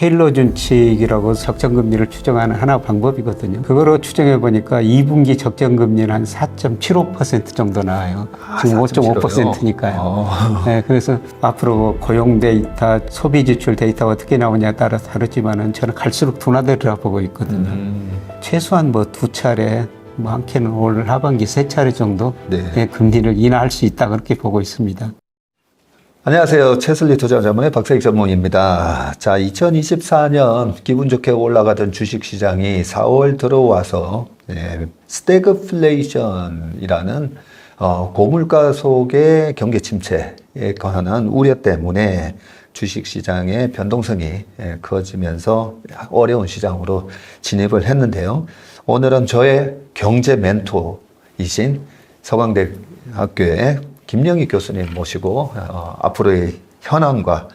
테일러 준칙이라고 적정금리를 추정하는 하나 방법이거든요. 그거로 추정해 보니까 2분기 적정금리는 한 4.75% 정도 나와요. 지금 5.5%니까요. 네, 그래서 앞으로 고용 데이터, 소비 지출 데이터가 어떻게 나오냐에 따라 다르지만은 저는 갈수록 둔화되리라 보고 있거든요. 최소한 뭐 2차례, 많게는 올 하반기 3차례 정도 의 금리를 인하할 수 있다 그렇게 보고 있습니다. 안녕하세요. 최슬리 투자자문의 박세익 전문입니다. 자, 2024년 기분 좋게 올라가던 주식시장이 4월 들어와서 스태그플레이션이라는 고물가 속의 경기 침체에 관한 우려 때문에 주식시장의 변동성이 커지면서 어려운 시장으로 진입을 했는데요. 오늘은 저의 경제 멘토이신 서강대학교의 김영희 교수님 모시고 앞으로의 현황과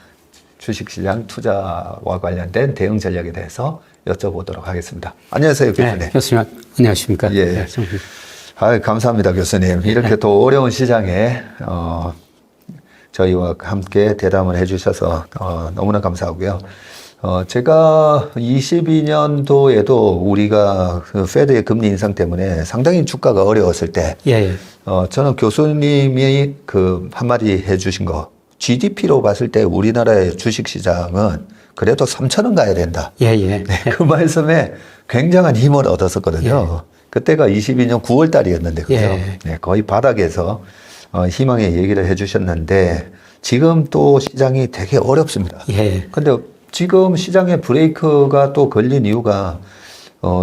주식시장 투자와 관련된 대응 전략에 대해서 여쭤보도록 하겠습니다. 안녕하세요, 교수님. 네, 교수님 안녕하십니까? 예. 네, 감사합니다, 교수님. 이렇게 또 어려운 시장에 저희와 함께 대담을 해주셔서 너무나 감사하고요. 제가 22년도에도 우리가 그 페드의 금리 인상 때문에 상당히 주가가 어려웠을 때, 저는 교수님이 그 한마디 해주신 거, GDP로 봤을 때 우리나라의 주식시장은 그래도 3,000원 가야 된다. 네, 그 말씀에 굉장한 힘을 얻었었거든요. 그때가 22년 9월 달이었는데, 그죠? 네, 거의 바닥에서 희망의 얘기를 해주셨는데, 지금 또 시장이 되게 어렵습니다. 근데 지금 시장에 브레이크가 또 걸린 이유가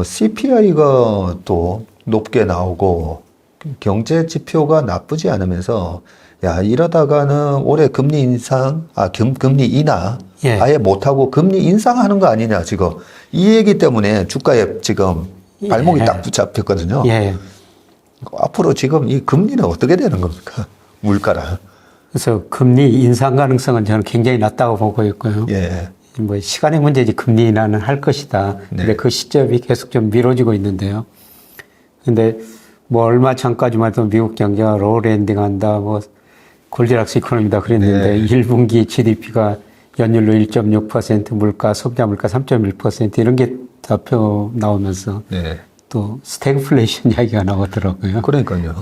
CPI가 또 높게 나오고 경제 지표가 나쁘지 않으면서 야, 이러다가는 올해 금리 인상, 금리 인하 아예 못하고 금리 인상하는 거 아니냐 지금 이 얘기 때문에 주가에 지금 발목이 딱 붙잡혔거든요. 앞으로 지금 이 금리는 어떻게 되는 겁니까? 물가랑. 그래서 금리 인상 가능성은 저는 굉장히 낮다고 보고 있고요. 뭐 시간의 문제지 금리 인하는 할 것이다. 근데 그 시점이 계속 좀 미뤄지고 있는데요. 근데 뭐 얼마 전까지만 해도 미국 경제가 로우 랜딩한다, 뭐 골디락스 이코노미다 그랬는데 1분기 GDP가 연율로 1.6%, 물가, 소비자 물가 3.1% 이런 게 잡혀 나오면서 또 스태그플레이션 이야기가 나오더라고요. 그러니까요.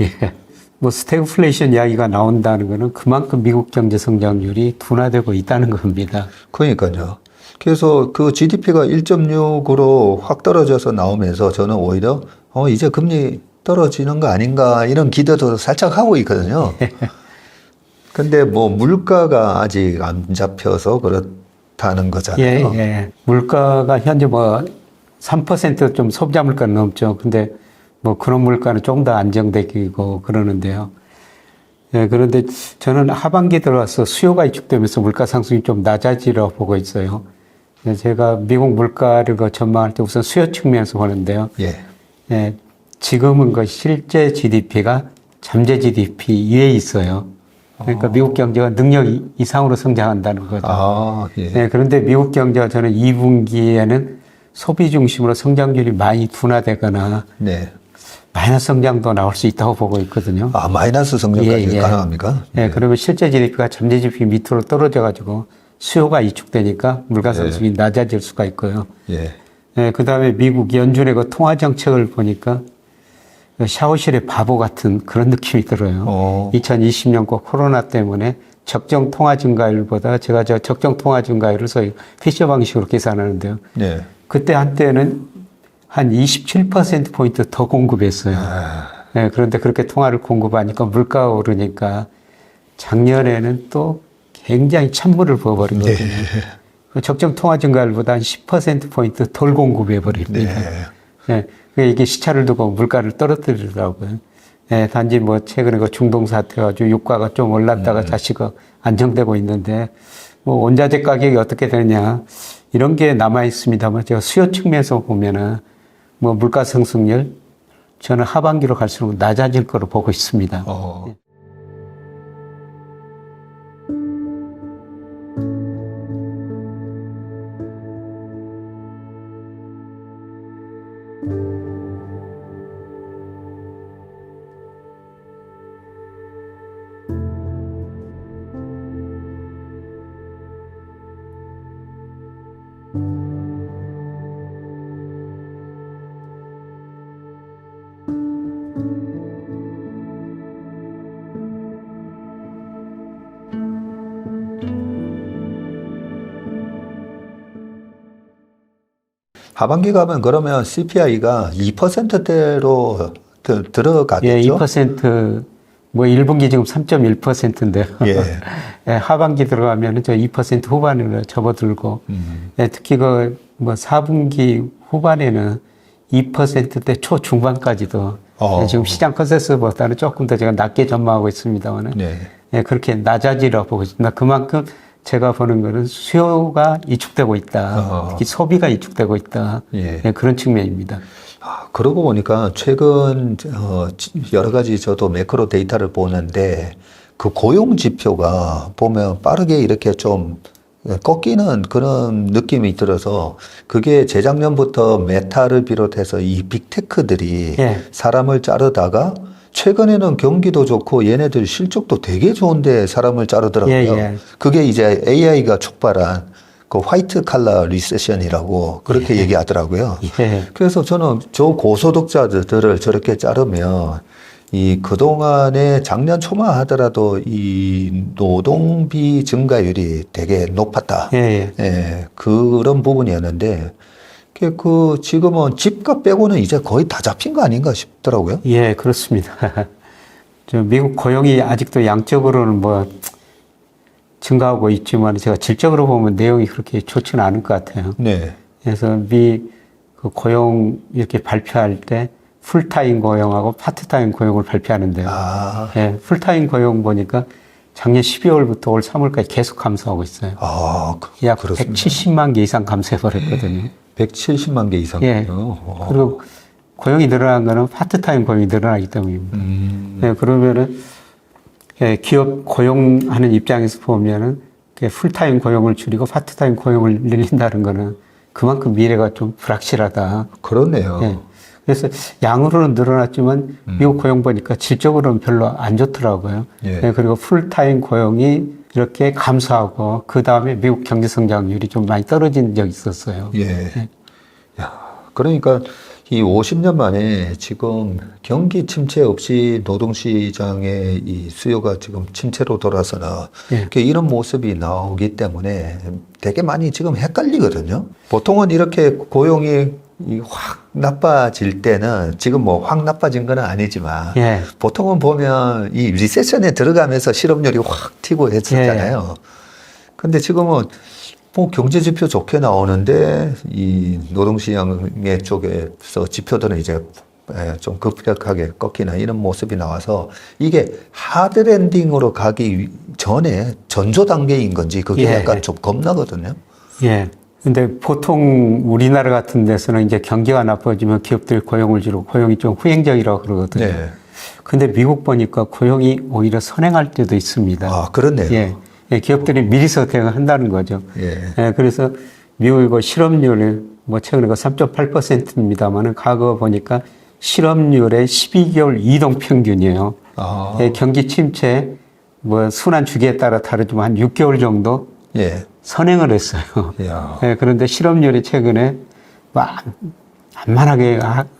뭐 스태그플레이션 이야기가 나온다는 거는 그만큼 미국 경제 성장률이 둔화되고 있다는 겁니다. 그러니까요. 그래서 그 GDP가 1.6으로 확 떨어져서 나오면서 저는 오히려 이제 금리 떨어지는 거 아닌가 이런 기대도 살짝 하고 있거든요. 근데 뭐 물가가 아직 안 잡혀서 그렇다는 거잖아요. 물가가 현재 뭐 3% 좀 소비자 물가는 넘죠. 근데 뭐 그런 물가는 좀 더 안정되고 그러는데요. 그런데 저는 하반기 들어와서 수요가 위축되면서 물가 상승이 좀 낮아지려고 보고 있어요. 제가 미국 물가를 전망할 때 우선 수요 측면에서 보는데요. 지금은 그 실제 GDP가 잠재 GDP 위에 있어요. 그러니까 미국 경제가 능력 이상으로 성장한다는 거죠. 그런데 미국 경제가 저는 2분기에는 소비 중심으로 성장률이 많이 둔화되거나 마이너스 성장도 나올 수 있다고 보고 있거든요. 마이너스 성장까지 가능합니까? 그러면 실제 GDP가 잠재 GDP 밑으로 떨어져가지고 수요가 위축되니까 물가 상승이 낮아질 수가 있고요. 그 다음에 미국 연준의 그 통화 정책을 보니까 샤워실의 바보 같은 그런 느낌이 들어요. 2020년 코로나 때문에 적정 통화 증가율보다 제가 적정 통화 증가율을 소위 피셔 방식으로 계산하는데요. 그때 한때는 한 27%포인트 더 공급했어요. 그런데 그렇게 통화를 공급하니까 물가가 오르니까 작년에는 또 굉장히 찬물을 부어버리거든요. 적정 통화 증가율보다 한 10%포인트 덜 공급해버립니다. 이게 시차를 두고 물가를 떨어뜨리더라고요. 단지 뭐 최근에 그 중동 사태가지고 유가가 좀 올랐다가 다시 안정되고 있는데 뭐 원자재 가격이 어떻게 되느냐 이런 게 남아 있습니다만 제가 수요 측면에서 보면은 뭐 물가 상승률 저는 하반기로 갈수록 낮아질 거로 보고 있습니다. 하반기 가면 그러면 CPI가 2%대로 들어가겠죠? 예, 2%, 뭐 1분기 지금 3.1%인데요. 예. 예, 하반기 들어가면은 저 2% 후반으로 접어들고, 예, 특히 그 뭐 4분기 후반에는 2%대 초중반까지도 예, 지금 시장 컨센서스보다는 조금 더 제가 낮게 전망하고 있습니다만은 네. 예, 그렇게 낮아지라고 보고 있습니다. 그만큼 제가 보는 거는 수요가 이축되고 있다. 특히 소비가 이축되고 있다. 예. 예, 그런 측면입니다. 그러고 보니까 최근 여러 가지 저도 매크로 데이터를 보는데 그 고용 지표가 보면 빠르게 이렇게 좀 꺾이는 그런 느낌이 들어서 그게 재작년부터 메타를 비롯해서 이 빅테크들이 예. 사람을 자르다가 최근에는 경기도 좋고 얘네들 실적도 되게 좋은데 사람을 자르더라고요. 예, 예. 그게 이제 AI가 촉발한 그 화이트 칼라 리세션이라고 그렇게 얘기하더라고요. 예. 그래서 저는 저 고소득자들을 저렇게 자르면 이 그동안에 작년 초만 하더라도 이 노동비 증가율이 되게 높았다. 예, 예. 예, 그런 부분이었는데 그 지금은 집값 빼고는 이제 거의 다 잡힌 거 아닌가 싶더라고요. 예, 그렇습니다. 저 미국 고용이 아직도 양적으로는 뭐 증가하고 있지만 제가 질적으로 보면 내용이 그렇게 좋지는 않을 것 같아요. 네. 그래서 그 고용 이렇게 발표할 때 풀타임 고용하고 파트타임 고용을 발표하는데요. 아, 예, 풀타임 고용 보니까 작년 12월부터 올 3월까지 계속 감소하고 있어요. 약 그렇습니다. 170만 개 이상 감소해버렸거든요. 170만 개 이상. 예. 그리고 고용이 늘어난 거는 파트타임 고용이 늘어나기 때문입니다. 예, 그러면은, 예, 기업 고용하는 입장에서 보면은, 풀타임 고용을 줄이고 파트타임 고용을 늘린다는 거는 그만큼 미래가 좀 불확실하다. 그렇네요. 예. 그래서 양으로는 늘어났지만 미국 고용 보니까 질적으로는 별로 안 좋더라고요. 예. 예, 그리고 풀타임 고용이 이렇게 감소하고 그 다음에 미국 경제 성장률이 좀 많이 떨어진 적이 있었어요. 예. 야, 그러니까 이 50년 만에 지금 경기 침체 없이 노동시장의 이 수요가 지금 침체로 돌아서는 예. 이런 모습이 나오기 때문에 되게 많이 지금 헷갈리거든요. 보통은 이렇게 고용이 확 나빠질 때는 지금 뭐 확 나빠진 건 아니지만 예. 보통은 보면 이 리세션에 들어가면서 실업률이 확 튀고 했었잖아요. 근데 지금은 뭐 경제 지표 좋게 나오는데 이 노동시장의 쪽에서 지표들은 이제 좀 급격하게 꺾이는 이런 모습이 나와서 이게 하드랜딩으로 가기 전에 전조 단계인 건지 그게 예. 약간 좀 겁나거든요. 예. 근데 보통 우리나라 같은 데서는 이제 경기가 나빠지면 기업들이 고용을 줄이고 고용이 좀 후행적이라고 그러거든요. 네. 근데 미국 보니까 고용이 오히려 선행할 때도 있습니다. 아, 그렇네요. 예. 예, 기업들이 미리서 대응한다는 거죠. 예. 예, 그래서 미국 실업률이 뭐 최근에 3.8%입니다만은 과거 보니까 실업률의 12개월 이동 평균이에요. 아. 예, 경기 침체 뭐 순환 주기에 따라 다르지만 한 6개월 정도 예. 선행을 했어요. 야. 예, 그런데 실업률이 최근에 만만하게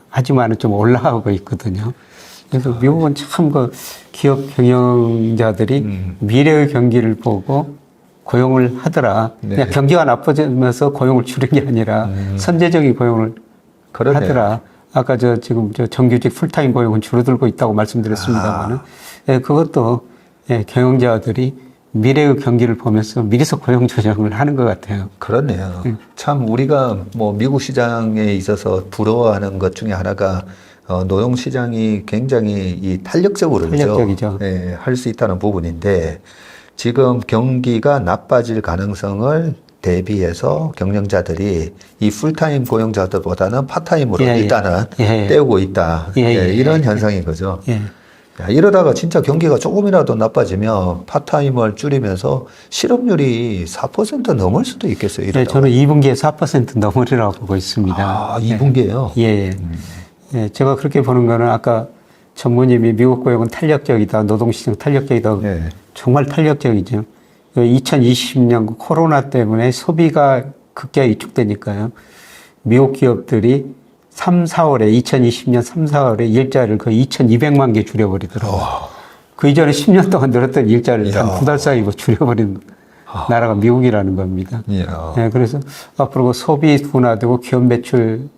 하지만은 좀 올라가고 있거든요. 그래서 미국은 참 그 기업 경영자들이 미래의 경기를 보고 고용을 하더라. 네. 그냥 경기가 나빠지면서 고용을 줄인 게 아니라 선제적인 고용을 그러네요. 하더라. 아까 지금 정규직 풀타임 고용은 줄어들고 있다고 말씀드렸습니다만은 예, 그것도 예, 경영자들이 미래의 경기를 보면서 미리서 고용 조정을 하는 것 같아요. 그렇네요. 참 우리가 뭐 미국 시장에 있어서 부러워하는 것 중에 하나가 노동 시장이 굉장히 이 탄력적이죠. 예, 할 수 있다는 부분인데 지금 경기가 나빠질 가능성을 대비해서 경영자들이 이 풀타임 고용자들보다는 파타임으로 예, 일단은 예. 때우고 있다. 예, 예, 예, 이런 예. 현상인 거죠. 예. 야, 이러다가 진짜 경기가 조금이라도 나빠지면 파타임을 줄이면서 실업률이 4% 넘을 수도 있겠어요. 네, 이러다가. 저는 2분기에 4% 넘으리라고 보고 있습니다. 아, 2분기에요? 예, 예. 예, 제가 그렇게 보는 거는 아까 전무님이 미국 고용은 탄력적이다, 노동시장 탄력적이다. 예. 정말 탄력적이죠. 2020년 코로나 때문에 소비가 급격히 위축되니까요. 미국 기업들이 2020년 3, 4월에 일자리를 거의 2,200만 개 줄여버리더라고요. 그 이전에 10년 동안 늘었던 일자리를 단 2달 사이 뭐 줄여버린 나라가 미국이라는 겁니다. 예, 그래서 앞으로 그 소비 둔화되고 기업 매출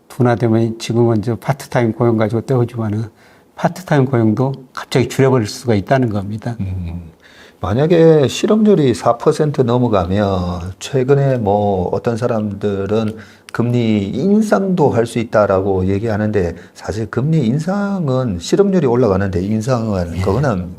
둔화되면 지금은 저 파트타임 고용 가지고 때우지만은 파트타임 고용도 갑자기 줄여버릴 수가 있다는 겁니다. 만약에 실업률이 4% 넘어가면 최근에 뭐 어떤 사람들은 금리 인상도 할 수 있다라고 얘기하는데 사실 금리 인상은 실업률이 올라가는데 인상은 그거는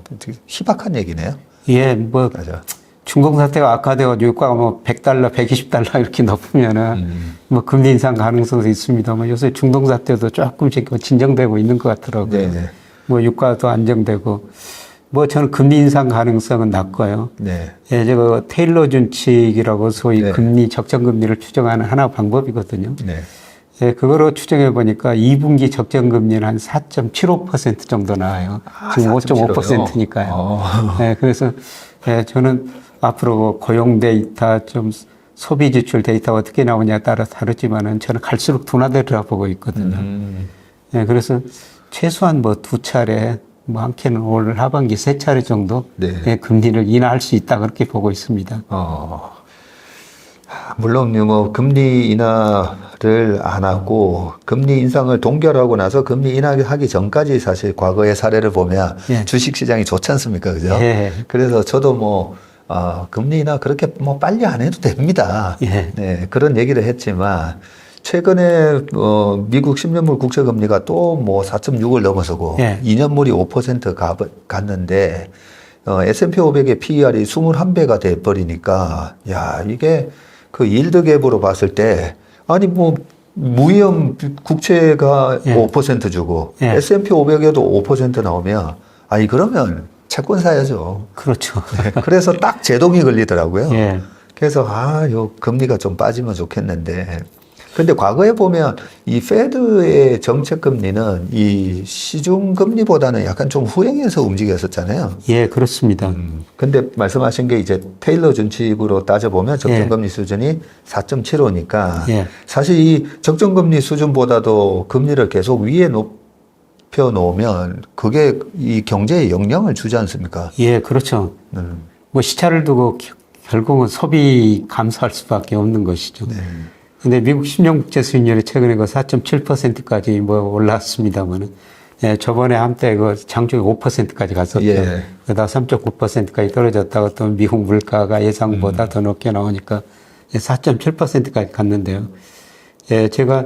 희박한 얘기네요. 예, 뭐 맞아. 중동 사태가 악화되고 유가가 뭐 $100, $120 이렇게 높으면은 뭐 금리 인상 가능성도 있습니다만 요새 중동 사태도 조금씩 진정되고 있는 것 같더라고요. 네네. 뭐 유가도 안정되고 뭐 저는 금리 인상 가능성은 낮고요. 네. 예, 제가 테일러 준칙이라고 소위 네. 금리 적정 금리를 추정하는 하나 방법이거든요. 네. 예, 그거로 추정해 보니까 2분기 적정 금리는 한 4.75% 정도 나와요. 지금 5.5%니까요. 예, 그래서 예, 저는 앞으로 고용 데이터 좀 소비 지출 데이터가 어떻게 나오냐에 따라 다르지만은 저는 갈수록 둔화되리라 보고 있거든요. 예, 그래서 최소한 뭐 2차례, 뭐 많게는 올 하반기 3차례 정도 네. 예, 금리를 인하할 수 있다 그렇게 보고 있습니다. 물론 뭐 금리 인하를 안 하고 금리 인상을 동결하고 나서 금리 인하하기 전까지 사실 과거의 사례를 보면 예. 주식 시장이 좋지 않습니까, 그죠? 예. 그래서 저도 뭐 금리 인하 그렇게 뭐 빨리 안 해도 됩니다. 예. 네, 그런 얘기를 했지만 최근에 미국 10년물 국채 금리가 또 뭐 4.6을 넘어서고 예. 2년물이 5% 갔는데 S&P 500의 PER이 21배가 돼 버리니까 야, 이게 그 일드 갭으로 봤을 때 아니 뭐 무위험 국채가 예. 5% 주고 예. S&P 500에도 5% 나오면 아니 그러면 채권 사야죠. 그렇죠. 네, 그래서 딱 제동이 걸리더라고요. 예. 그래서 요 금리가 좀 빠지면 좋겠는데 근데 과거에 보면 이 페드의 정책 금리는 이 시중 금리보다는 약간 좀 후행해서 움직였었잖아요. 예, 그렇습니다. 근데 말씀하신 게 이제 테일러 준칙으로 따져보면 적정금리 수준이 4.75니까 예. 사실 이 적정금리 수준보다도 금리를 계속 위에 높여 놓으면 그게 이 경제에 영향을 주지 않습니까? 예, 그렇죠. 뭐 시차를 두고 결국은 소비 감소할 수밖에 없는 것이죠. 네. 근데 미국 10년 국채 수익률이 최근에 그 4.7%까지 뭐 올랐습니다만은 예, 저번에 한때 그 장중에 5%까지 갔었죠. 예. 그러다 3.9%까지 떨어졌다가 또 미국 물가가 예상보다 더 높게 나오니까 4.7%까지 갔는데요. 예, 제가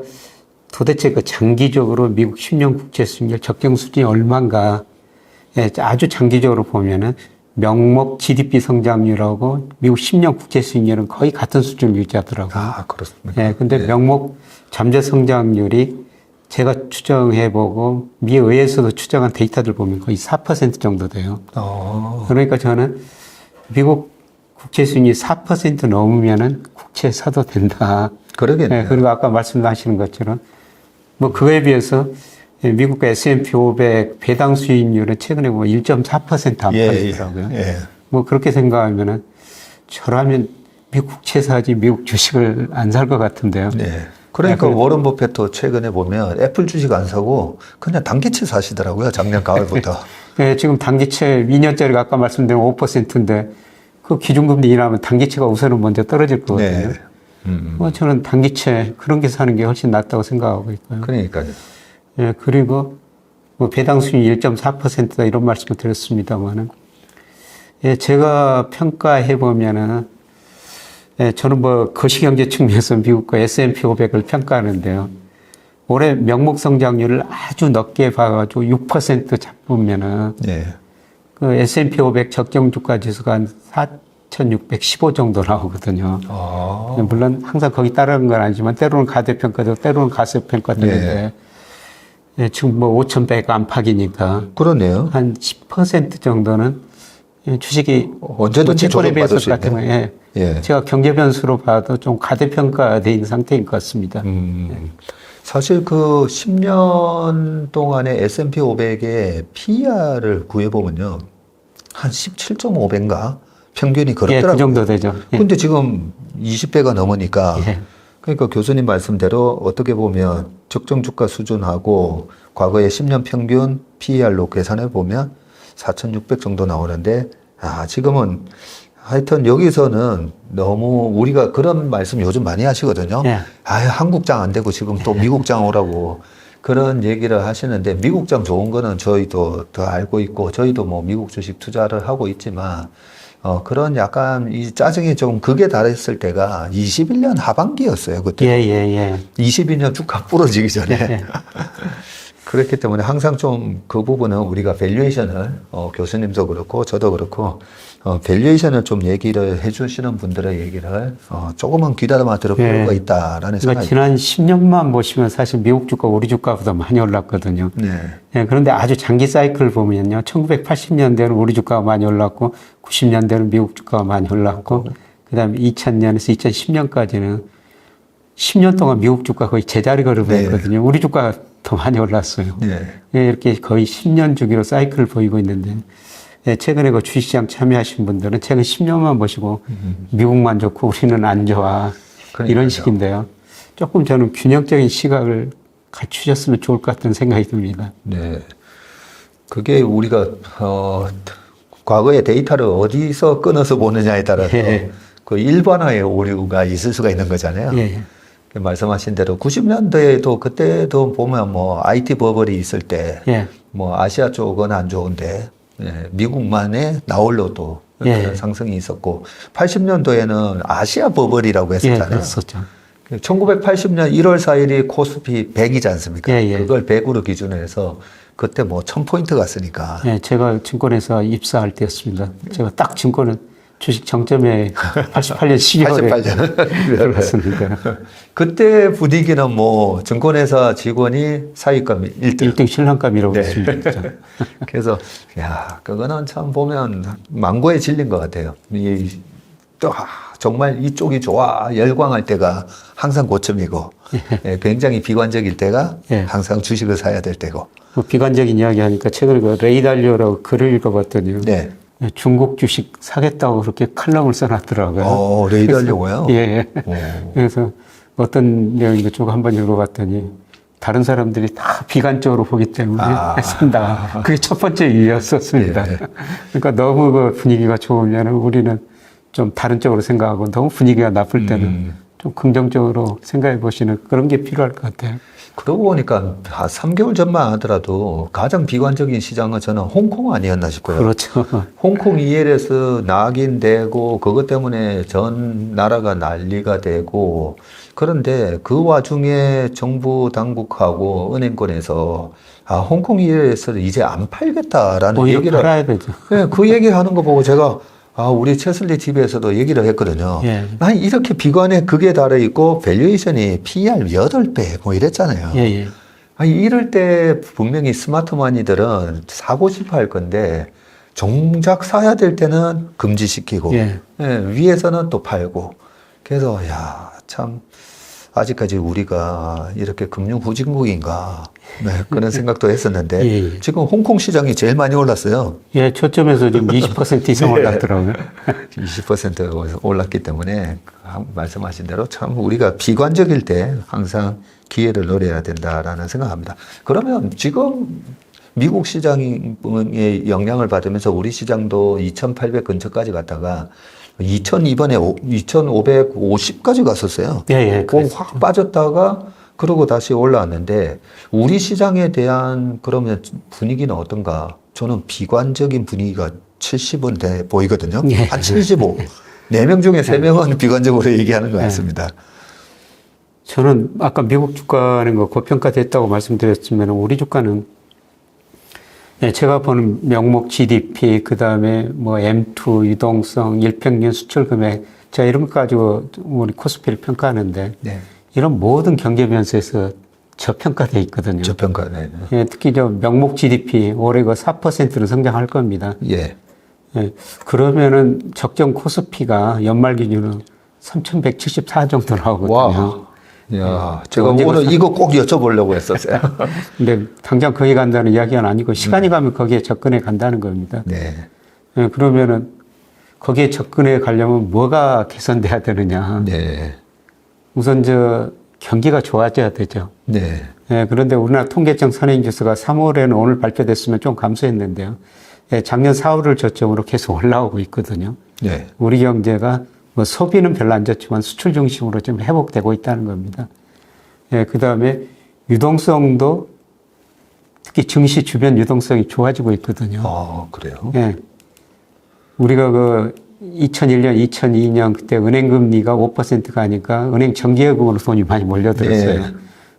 도대체 그 장기적으로 미국 10년 국채 수익률 적정 수준이 얼마인가 예, 아주 장기적으로 보면은 명목 GDP 성장률하고 미국 10년 국채 수익률은 거의 같은 수준을 유지하더라고요. 아, 그렇습니까? 예, 근데 네. 명목 잠재 성장률이 제가 추정해보고 미 의회에서도 추정한 데이터들 보면 거의 4% 정도 돼요. 그러니까 저는 미국 국채 수익률이 4% 넘으면은 국채 사도 된다. 그러겠네요. 예, 그리고 아까 말씀하시는 것처럼 뭐 그거에 비해서 미국 S&P 500 배당 수익률은 최근에 뭐 1.4% 안팎이더라고요. 예. 뭐 그렇게 생각하면은 저라면 미국 국채 사지 미국 주식을 안 살 것 같은데요. 네. 그러니까 워런 버핏도 최근에 보면 애플 주식 안 사고 그냥 단기채 사시더라고요. 작년 가을부터. 네, 지금 단기채 2년짜리가 아까 말씀드린 5%인데 그 기준금리 인하하면 단기채가 우선은 먼저 떨어질 거거든요. 네. 뭐 저는 단기채 그런 게 사는 게 훨씬 낫다고 생각하고 있고요. 그러니까요. 예, 그리고 뭐 배당 수익 1.4%다 이런 말씀을 드렸습니다만은 예, 제가 평가해 보면은 예, 저는 뭐 거시경제 측면에서 미국과 S&P 500을 평가하는데요. 올해 명목 성장률을 아주 높게 봐가지고 6% 잡으면은 네. 그 S&P 500 적정 주가 지수가 한 4,615 정도 나오거든요. 물론 항상 거기 따르는 건 아니지만 때로는 가대평가도 때로는 가세평가 되는데 예, 지금 뭐 5,100 안팎이니까 그러네요. 한 10% 정도는 주식이 언제든지 채권에 비해서 조정받을 수 같은 있네. 거예요. 예. 제가 경제 변수로 봐도 좀 가대평가되어 있는 상태인 것 같습니다. 사실 그 10년 동안의 S&P 500의 PER을 구해보면요. 한 17.5배인가? 평균이 예, 그렇더라고요. 그 정도 되죠. 예. 근데 지금 20배가 넘으니까 예. 그러니까 교수님 말씀대로 어떻게 보면 적정 주가 수준하고 과거의 10년 평균 PER로 계산해 보면 4,600 정도 나오는데 지금은 하여튼 여기서는 너무 우리가 그런 말씀 요즘 많이 하시거든요. 예. 한국장 안 되고 지금 또 미국장 오라고 그런 얘기를 하시는데 미국장 좋은 거는 저희도 더 알고 있고 저희도 뭐 미국 주식 투자를 하고 있지만 그런 약간 이 짜증이 좀 극에 달했을 때가 21년 하반기였어요. 그때. 예. 22년 주가 부러지기 전에. 예. 그렇기 때문에 항상 좀 그 부분은 우리가 밸류에이션을 교수님도 그렇고 저도 그렇고 밸류에이션을 좀 얘기를 해주시는 분들의 얘기를 조금은 귀담아 들을 필요가 있다라는 그러니까 생각이. 지난 10년만 보시면 사실 미국 주가 우리 주가보다 많이 올랐거든요. 네. 예, 그런데 아주 장기 사이클을 보면요. 1980년대는 우리 주가가 많이 올랐고 90년대는 미국 주가가 많이 올랐고 그다음에 2000년에서 2010년까지는 10년 동안 미국 주가 거의 제자리 걸음했거든요. 우리 주가가 더 많이 올랐어요. 네. 예, 이렇게 거의 10년 주기로 사이클을 보이고 있는데 예, 최근에 그 주식시장 참여하신 분들은 최근 10년만 보시고 미국만 좋고 우리는 안 좋아. 그러니까요. 이런 식인데요. 조금 저는 균형적인 시각을 갖추셨으면 좋을 것 같은 생각이 듭니다. 네. 그게 우리가, 과거의 데이터를 어디서 끊어서 보느냐에 따라서 그 일반화의 오류가 있을 수가 있는 거잖아요. 예. 말씀하신 대로 90년대에도 그때도 보면 뭐 IT 버블이 있을 때 뭐 아시아 쪽은 안 좋은데 미국만의 나홀로도 그런 상승이 있었고 80년도에는 아시아 버블이라고 했었잖아요. 그랬었죠. 1980년 1월 4일이 코스피 100이지 않습니까? 예. 그걸 100으로 기준으로 해서 그때 뭐 1000포인트 갔으니까. 예, 제가 증권회사 입사할 때였습니다. 제가 딱 증권은 주식 정점에 88년 12월에 88년. 들어갔습니다. 그때 분위기는 뭐 증권회사 직원이 사익감 1등. 1등 신랑감이라고 했습니다. 그래서 야, 그거는 참 보면 망고에 질린 것 같아요. 정말 이쪽이 좋아 열광할 때가 항상 고점이고 굉장히 비관적일 때가 항상 주식을 사야 될 때고. 뭐 비관적인 이야기 하니까 최근에 그 레이 달리오라고 글을 읽어봤더니요. 중국 주식 사겠다고 그렇게 칼럼을 써놨더라고요. 레이 달리오요? 예. 그래서 어떤 내용인가 쭉 한번 읽어봤더니 다른 사람들이 다 비관적으로 보기 때문에 산다. 그게 첫 번째 이유였었습니다. 그러니까 너무 그 분위기가 좋으면 우리는 좀 다른 쪽으로 생각하고 너무 분위기가 나쁠 때는 좀 긍정적으로 생각해 보시는 그런 게 필요할 것 같아요. 그러고 보니까 3개월 전만 하더라도 가장 비관적인 시장은 저는 홍콩 아니었나 싶어요. 그렇죠. 홍콩 ELS 낙인되고 그것 때문에 전 나라가 난리가 되고 그런데 그 와중에 정부 당국하고 은행권에서 홍콩 ELS를 이제 안 팔겠다라는 얘기를 팔아야 되죠. 네, 그 얘기 하는 거 보고 제가 우리 최슬리 TV에서도 얘기를 했거든요. 아니, 이렇게 비관의 극에 달해 있고, 밸류에이션이 PER 8배, 뭐 이랬잖아요. 아니, 이럴 때 분명히 스마트머니들은 사고 싶어 할 건데, 정작 사야 될 때는 금지시키고, 위에서는 또 팔고. 그래서, 참, 아직까지 우리가 이렇게 금융 후진국인가 그런 생각도 했었는데 지금 홍콩 시장이 제일 많이 올랐어요. 초점에서 지금 20% 이상 올랐더라고요. 20% 올랐기 때문에 말씀하신 대로 참 우리가 비관적일 때 항상 기회를 노려야 된다라는 생각합니다. 그러면 지금 미국 시장의 영향을 받으면서 우리 시장도 2,800 근처까지 갔다가 이번에 2,550까지 갔었어요. 확 빠졌다가 그러고 다시 올라왔는데 우리 시장에 대한 그러면 분위기는 어떤가? 저는 비관적인 분위기가 70은 돼 보이거든요. 한 75. 4명 중에 3명은 비관적으로 얘기하는 것 같습니다. 저는 아까 미국 주가는 고평가됐다고 말씀드렸지만 우리 주가는 제가 보는 명목 GDP, 그 다음에 뭐 M2, 유동성, 일평균 수출 금액, 제가 이런 것 가지고 우리 코스피를 평가하는데, 이런 모든 경제 변수에서 저평가되어 있거든요. 저평가, 특히 저 명목 GDP, 올해 그 4%는 성장할 겁니다. 그러면은 적정 코스피가 연말 기준으로 3,174 정도 나오거든요. 제가 오늘 이거 꼭 여쭤보려고 했었어요. 근데 당장 거기 간다는 이야기는 아니고 시간이 가면 거기에 접근해 간다는 겁니다. 그러면은 거기에 접근해 가려면 뭐가 개선돼야 되느냐. 우선 경기가 좋아져야 되죠. 그런데 우리나라 통계청 선행지수가 3월에는 오늘 발표됐으면 좀 감소했는데요. 작년 4월을 저점으로 계속 올라오고 있거든요. 네. 우리 경제가 뭐 소비는 별로 안 좋지만 수출 중심으로 좀 회복되고 있다는 겁니다. 예, 그 다음에 유동성도 특히 증시 주변 유동성이 좋아지고 있거든요. 아, 그래요? 예. 우리가 그 2001년, 2002년 그때 은행 금리가 5%가 아니까 은행 정기예금으로 돈이 많이 몰려들었어요. 네.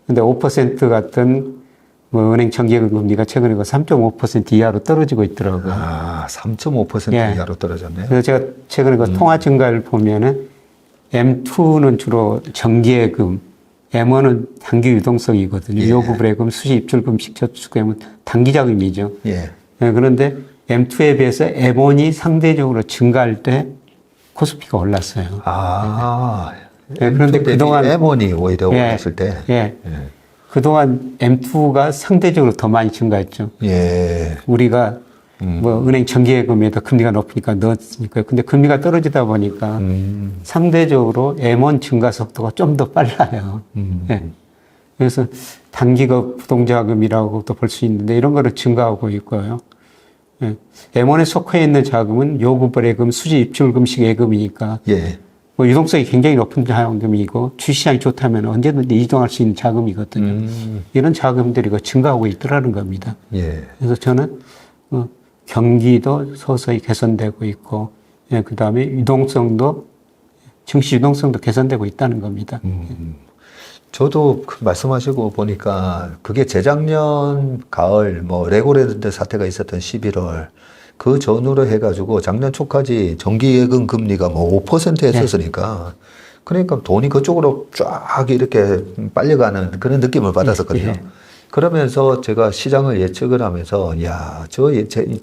근데 5% 같은 뭐 은행 정기예금 금리가 최근에 그 3.5% 이하로 떨어지고 있더라고요. 아, 3.5% 예. 이하로 떨어졌네요. 그래서 제가 최근에 그 통화 증가를 보면은 M2는 주로 정기예금, M1은 단기 유동성이거든요. 예. 요구불예금, 수시 입출금식 저축금은 단기 자금이죠. 예. 예, 그런데 M2에 비해서 M1이 상대적으로 증가할 때 코스피가 올랐어요. 아, 예, 그런데 그동안 M1이 오히려 예, 올랐을 때. 예. 그동안 M2가 상대적으로 더 많이 증가했죠. 예. 우리가 뭐 은행 정기예금에다 금리가 높으니까 넣었으니까. 근데 금리가 떨어지다 보니까 상대적으로 M1 증가 속도가 좀 더 빨라요. 예. 그래서 단기가 부동자금이라고도 볼 수 있는데 이런 거를 증가하고 있고요. 예. M1에 속해 있는 자금은 요구불예금, 수지 입출금식 예금이니까 예. 뭐 유동성이 굉장히 높은 자금이고 주시장이 좋다면 언제든지 이동할 수 있는 자금이거든요. 이런 자금들이 증가하고 있더라는 겁니다. 예. 그래서 저는 경기도 서서히 개선되고 있고, 예, 그 다음에 유동성도 증시 유동성도 개선되고 있다는 겁니다. 저도 그 말씀하시고 보니까 그게 재작년 가을 뭐 레고랜드 사태가 있었던 11월 그 전후로 해가지고 작년 초까지 정기예금 금리가 뭐 5% 했었으니까 그러니까 돈이 그쪽으로 쫙 이렇게 빨려가는 그런 느낌을 받았었거든요. 예. 그러면서 제가 시장을 예측을 하면서 야, 저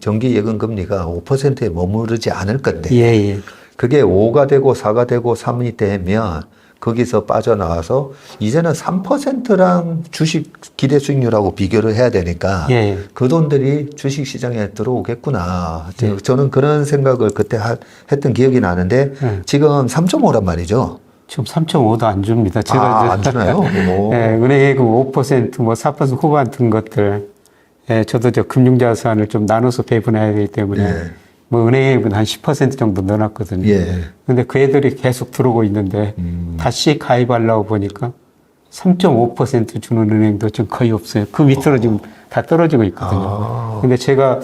정기예금 금리가 5%에 머무르지 않을 건데 예, 예. 그게 5가 되고 4가 되고 3이 되면 거기서 빠져나와서 이제는 3%랑 주식 기대 수익률하고 비교를 해야 되니까 예. 그 돈들이 주식 시장에 들어오겠구나. 예. 저는 그런 생각을 그때 했던 기억이 나는데 예. 지금 3.5란 말이죠. 지금 3.5도 안 줍니다. 아, 안 주나요? 오. 예, 은행예금 5%, 뭐 4% 후반 든 것들, 예, 저도 저 금융자산을 좀 나눠서 배분해야 되기 때문에 예. 뭐 은행예금은 한 10% 정도 넣어놨거든요. 예. 근데 그 애들이 계속 들어오고 있는데 다시 가입하려고 보니까 3.5% 주는 은행도 지금 거의 없어요. 그 밑으로 지금 다 떨어지고 있거든요. 근데 제가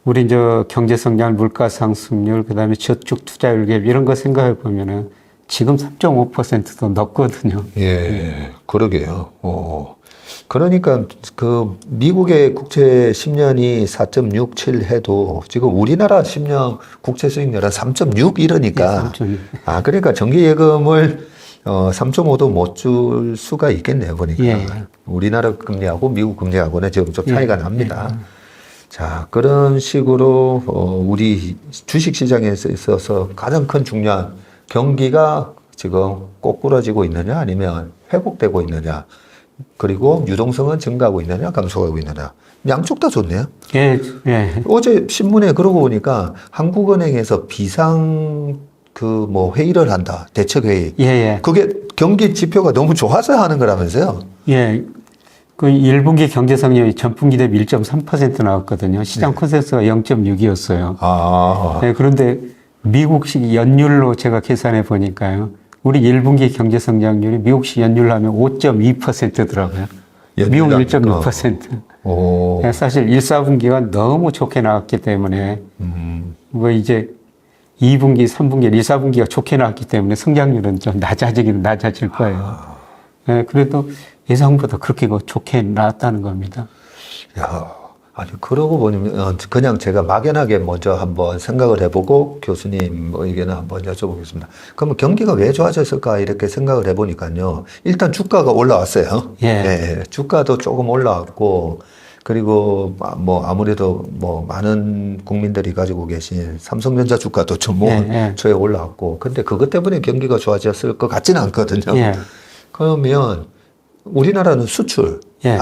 우리 저 경제 성장, 물가 상승률, 그다음에 저축 투자율 갭 이런 거 생각해 보면은 지금 3.5%도 넘거든요. 예, 그러게요. 그러니까 그 미국의 국채 10년이 4.67 해도 지금 우리나라 10년 국채 수익률은 3.6 이러니까 예, 3.6. 아 그러니까 정기예금을 3.5도 못 줄 수가 있겠네요 보니까 예. 우리나라 금리하고 미국 금리하고는 지금 좀 차이가 납니다. 자 그런 식으로 우리 주식 시장에 있어서 가장 큰 중요한 경기가 지금 꼬꾸라지고 있느냐 아니면 회복되고 있느냐 그리고 유동성은 증가하고 있느냐 감소하고 있느냐 양쪽 다 좋네요. 예, 예. 어제 신문에 그러고 보니까 한국은행에서 비상 그 뭐 회의를 한다 대책 회의. 예, 예. 그게 경기 지표가 너무 좋아서 하는 거라면서요? 예. 그 1분기 경제 성장이 전분기 대비 1.3% 나왔거든요. 시장 컨센서스가 0.6이었어요. 아, 네, 그런데 미국식 연율로 제가 계산해 보니까요. 우리 1분기 경제 성장률이 미국식 연율로 하면 5.2%더라고요. 미국 1.6%. 오. 사실 1, 4분기가 너무 좋게 나왔기 때문에 뭐 이제 2분기, 3분기, 1, 4분기가 좋게 나왔기 때문에 성장률은 좀 낮아질 거예요. 네, 그래도 예상보다 그렇게 좋게 나왔다는 겁니다. 야, 아니 그러고 보면 그냥 제가 막연하게 먼저 한번 생각을 해보고 교수님 의견을 한번 여쭤보겠습니다. 그러면 경기가 왜 좋아졌을까 이렇게 생각을 해보니까요. 일단 주가가 올라왔어요. 예. 네, 주가도 조금 올라왔고 그리고 뭐 아무래도 뭐 많은 국민들이 가지고 계신 삼성전자 주가도 좀 초에 올라왔고 근데 그것 때문에 경기가 좋아졌을 것 같지는 않거든요. 예. 그러면 우리나라는 수출, 예.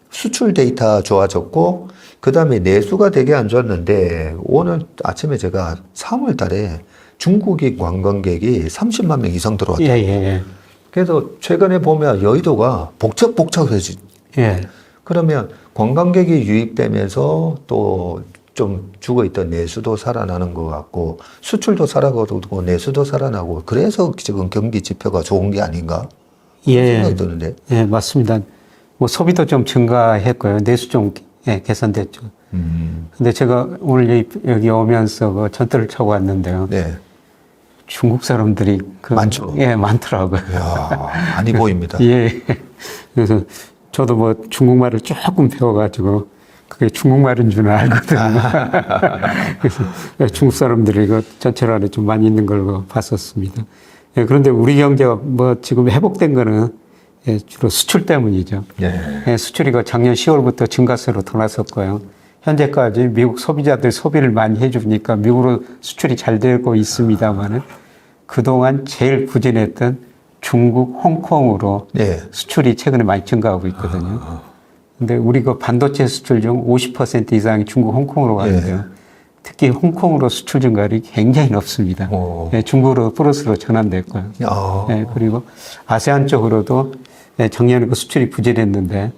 수출 데이터 좋아졌고 그 다음에 내수가 되게 안 좋았는데 오늘 아침에 제가 3월 달에 중국인 관광객이 30만 명 이상 들어왔다. 예, 예, 그래서 최근에 보면 여의도가 복잡해지. 예. 그러면 관광객이 유입되면서 또 좀 죽어있던 내수도 살아나는 것 같고 수출도 살아가고 내수도 살아나고 그래서 지금 경기 지표가 좋은 게 아닌가 생각이 드는데. 예, 맞습니다. 뭐 소비도 좀 증가했고요. 내수 좀 개선됐죠. 근데 제가 오늘 여기 오면서 그 전철을 타고 왔는데요. 네. 중국 사람들이 많죠. 예, 많더라고요. 이야, 많이 보입니다. 예. 그래서 저도 뭐 중국말을 조금 배워가지고 그게 중국말인 줄 알거든요. 그래서 중국 사람들이 그 전철 안에 좀 많이 있는 걸 봤었습니다. 예, 그런데 우리 경제가 뭐 지금 회복된 거는 예, 주로 수출 때문이죠. 예, 수출이 그 작년 10월부터 증가세로 돌아섰고요. 현재까지 미국 소비자들 소비를 많이 해주니까 미국으로 수출이 잘 되고 있습니다만은 그동안 제일 부진했던 중국, 홍콩으로 수출이 최근에 많이 증가하고 있거든요. 근데 우리 그 반도체 수출 중 50% 이상이 중국, 홍콩으로 가는데요. 특히 홍콩으로 수출 증가율이 굉장히 높습니다. 예, 중국으로 플러스로 전환됐고요. 예, 그리고 아세안 쪽으로도 작년에 그 수출이 부진했는데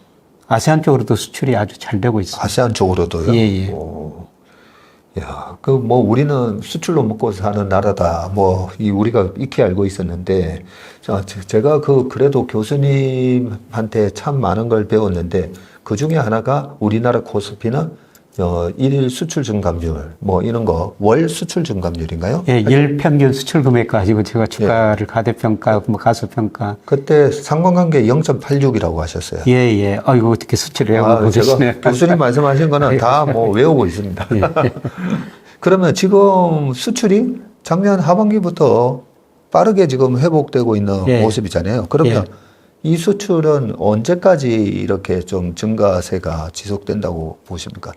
아세안 쪽으로도 수출이 아주 잘 되고 있습니다. 아세안 쪽으로도요? 예, 예. 야, 그 뭐 우리는 수출로 먹고 사는 나라다. 뭐 우리가 익히 알고 있었는데, 자, 제가 그래도 교수님한테 참 많은 걸 배웠는데 그 중에 하나가 우리나라 코스피는 일일 수출 증감률 뭐 이런 거 월 수출 증감률인가요? 예, 일 평균 수출 금액 가지고 제가 주가를 가대평가, 뭐 가수평가. 그때 상관관계 0.86이라고 하셨어요. 예, 예. 이거 어떻게 수치를 해보고 제가 교수님 말씀하신 거는 다 뭐 외우고 있습니다. 그러면 지금 수출이 작년 하반기부터 빠르게 지금 회복되고 있는 모습이잖아요. 그러면 이 수출은 언제까지 이렇게 좀 증가세가 지속된다고 보십니까?